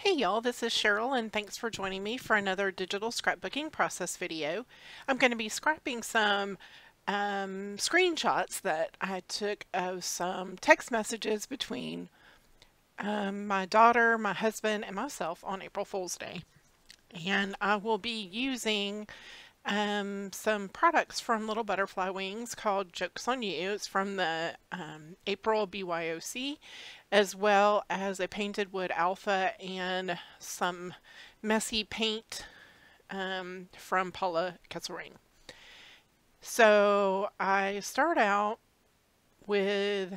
Hey y'all, this is Cheryl and thanks for joining me for another digital scrapbooking process video. I'm going to be scrapping some screenshots that I took of some text messages between my daughter, my husband, and myself on April Fool's Day. And I will be using some products from Little Butterfly Wings called Jokes on You. It's from the April BYOC, as well as a painted wood alpha and some messy paint from Paula Kesselring. So I start out with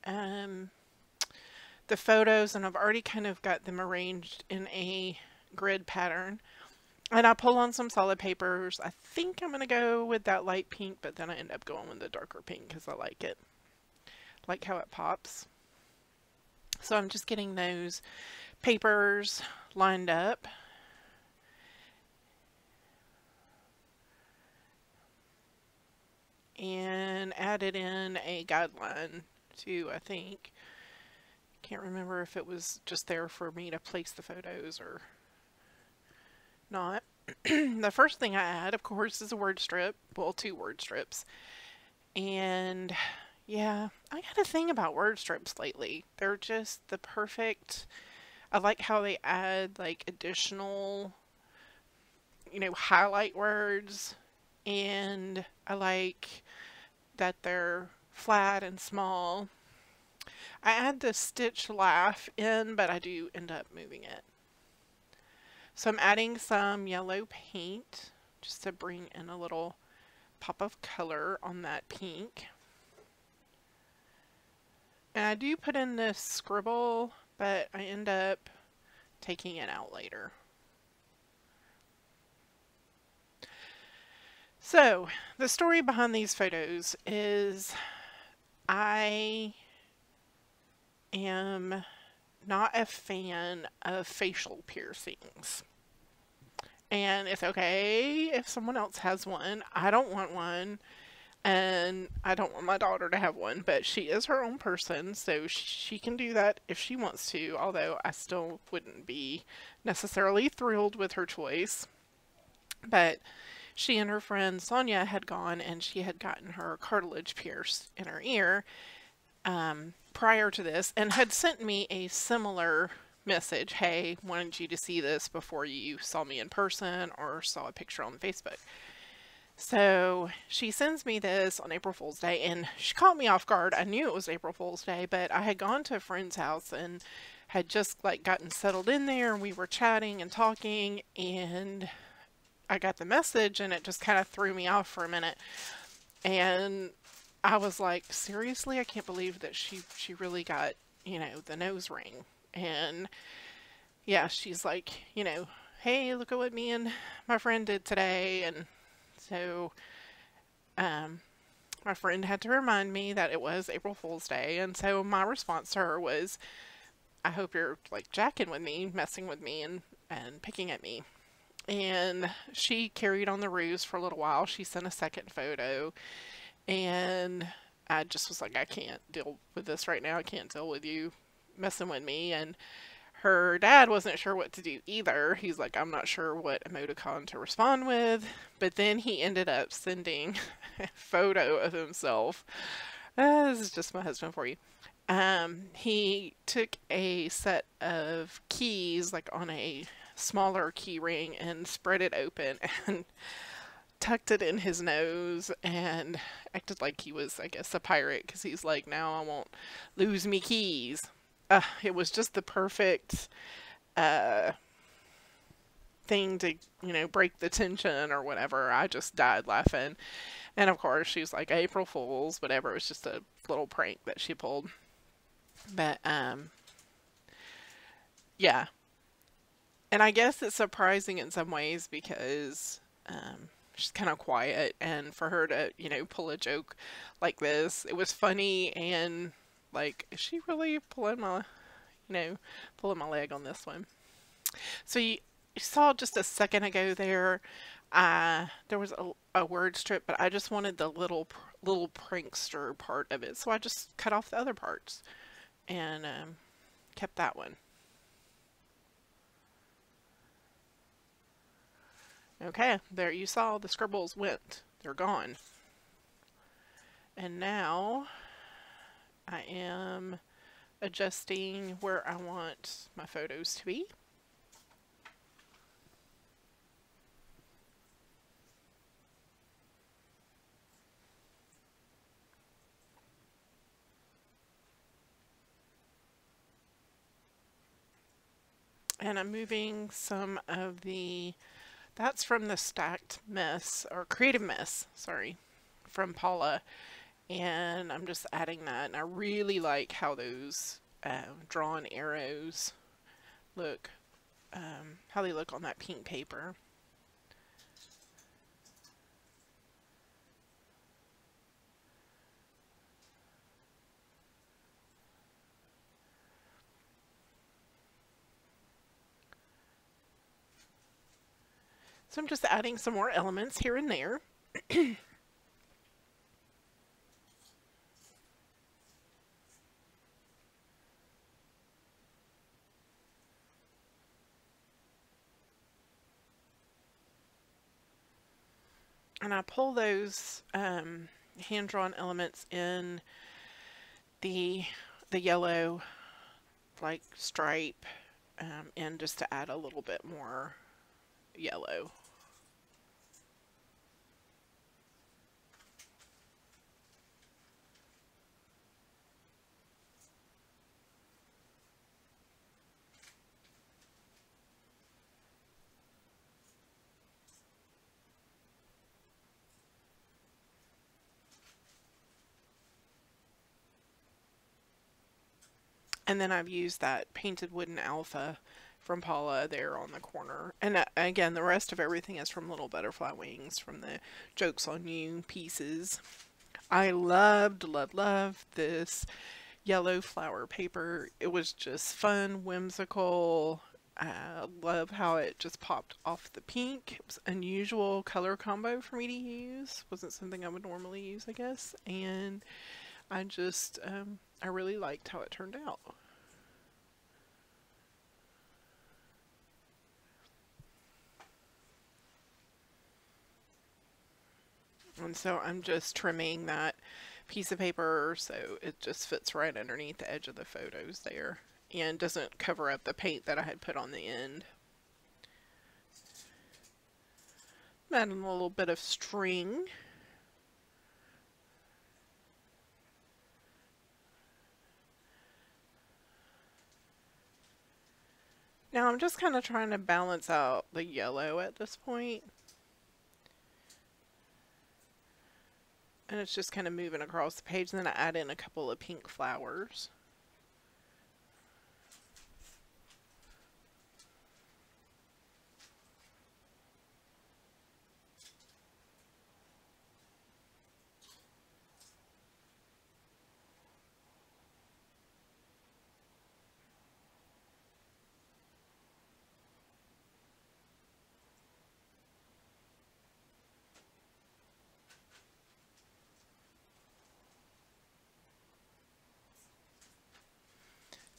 um, the photos, and I've already kind of got them arranged in a grid pattern. And I pull on some solid papers. I think I'm going to go with that light pink, but then I end up going with the darker pink because I like it. Like how it pops. So I'm just getting those papers lined up. And added in a guideline too, I think. Can't remember if it was just there for me to place the photos or not. The first thing I add, of course, is a word strip. Well, two word strips. And yeah, I got a thing about word strips lately. They're just the perfect. I like how they add like additional, highlight words. And I like that they're flat and small. I add the stitch laugh in, but I do end up moving it. So I'm adding some yellow paint just to bring in a little pop of color on that pink. And I do put in this scribble, but I end up taking it out later. So the story behind these photos is I am not a fan of facial piercings. And it's okay if someone else has one. I don't want one, and I don't want my daughter to have one, but she is her own person, so she can do that if she wants to, although I still wouldn't be necessarily thrilled with her choice. But she and her friend Sonia had gone, and she had gotten her cartilage pierced in her ear prior to this, and had sent me a similar message. Hey, wanted you to see this before you saw me in person or saw a picture on Facebook. So she sends me this on April Fool's Day, and she caught me off guard. I knew it was April Fool's Day, but I had gone to a friend's house and had just like gotten settled in there, and we were chatting and talking, and I got the message, and it just kind of threw me off for a minute. And I was like, seriously, I can't believe that she really got, the nose ring. And yeah, she's like, hey, look at what me and my friend did today. And so my friend had to remind me that it was April Fool's Day. And so my response to her was, I hope you're like jacking with me, messing with me, and picking at me. And she carried on the ruse for a little while. She sent a second photo, and I just was like, I can't deal with this right now. I can't deal with you messing with me. And her dad wasn't sure what to do either. He's like, I'm not sure what emoticon to respond with. But then he ended up sending a photo of himself. This is just my husband for you. He took a set of keys, like on a smaller key ring, and spread it open and tucked it in his nose and acted like he was, I guess, a pirate, because he's like, now I won't lose me keys. It was just the perfect thing to, break the tension or whatever. I just died laughing. And of course, she's like, April Fools, whatever. It was just a little prank that she pulled. But, yeah. And I guess it's surprising in some ways because she's kind of quiet, and for her to, pull a joke like this, it was funny. And like, is she really pulling my, pulling my leg on this one? So you saw just a second ago there, there was a word strip, but I just wanted the little prankster part of it, so I just cut off the other parts and kept that one. Okay, there you saw the scribbles went. They're gone. And now I am adjusting where I want my photos to be. And I'm moving some of the, that's from the Stacked Mess, or Creative Mess, sorry, from Paula. And I'm just adding that. And I really like how those drawn arrows look, how they look on that pink paper. So I'm just adding some more elements here and there. And I pull those hand-drawn elements in the yellow like stripe in just to add a little bit more yellow. And then I've used that painted wooden alpha from Paula there on the corner. And again, the rest of everything is from Little Butterfly Wings, from the Jokes on You pieces. I loved this yellow flower paper. It was just fun, whimsical. I love how it just popped off the pink. It was an unusual color combo for me to use. Wasn't something I would normally use, I guess. And I just, I really liked how it turned out. And so I'm just trimming that piece of paper so it just fits right underneath the edge of the photos there and doesn't cover up the paint that I had put on the end. I'm adding a little bit of string. Now I'm just kind of trying to balance out the yellow at this point. And it's just kind of moving across the page, and then I add in a couple of pink flowers.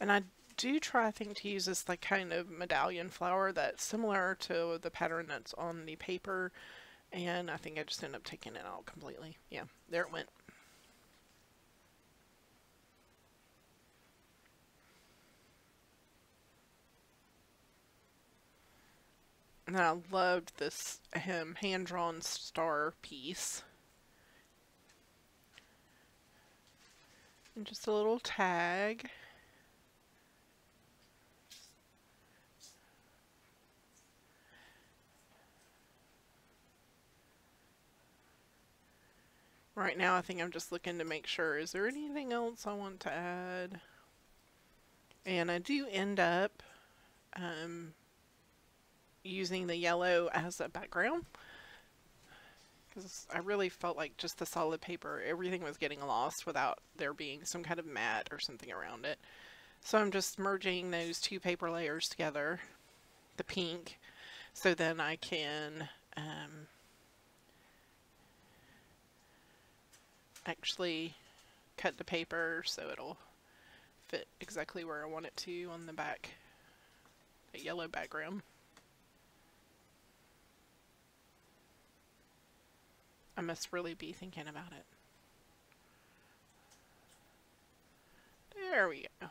And I do try, I think, to use this like kind of medallion flower that's similar to the pattern that's on the paper. And I think I just ended up taking it out completely. Yeah, there it went. And I loved this hand-drawn star piece. And just a little tag. Right now I think I'm just looking to make sure, is there anything else I want to add? And I do end up using the yellow as a background because I really felt like just the solid paper, everything was getting lost without there being some kind of mat or something around it. So I'm just merging those two paper layers together, the pink, so then I can actually cut the paper so it'll fit exactly where I want it to on the back, the yellow background. I must really be thinking about it. There we go.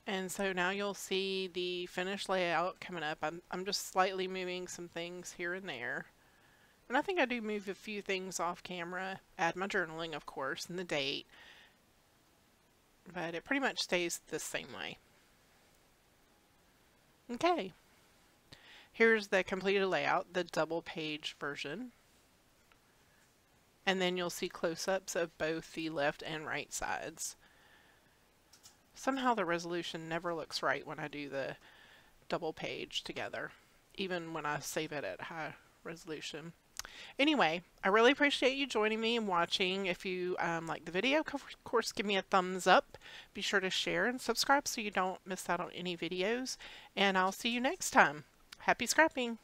And so now you'll see the finished layout coming up. I'm just slightly moving some things here and there. And I think I do move a few things off camera. Add my journaling, of course, and the date. But it pretty much stays the same way. Okay. Here's the completed layout, the double page version. And then you'll see close-ups of both the left and right sides. Somehow the resolution never looks right when I do the double page together, even when I save it at high resolution. Anyway, I really appreciate you joining me and watching. If you like the video, of course, give me a thumbs up. Be sure to share and subscribe so you don't miss out on any videos. And I'll see you next time. Happy scrapping!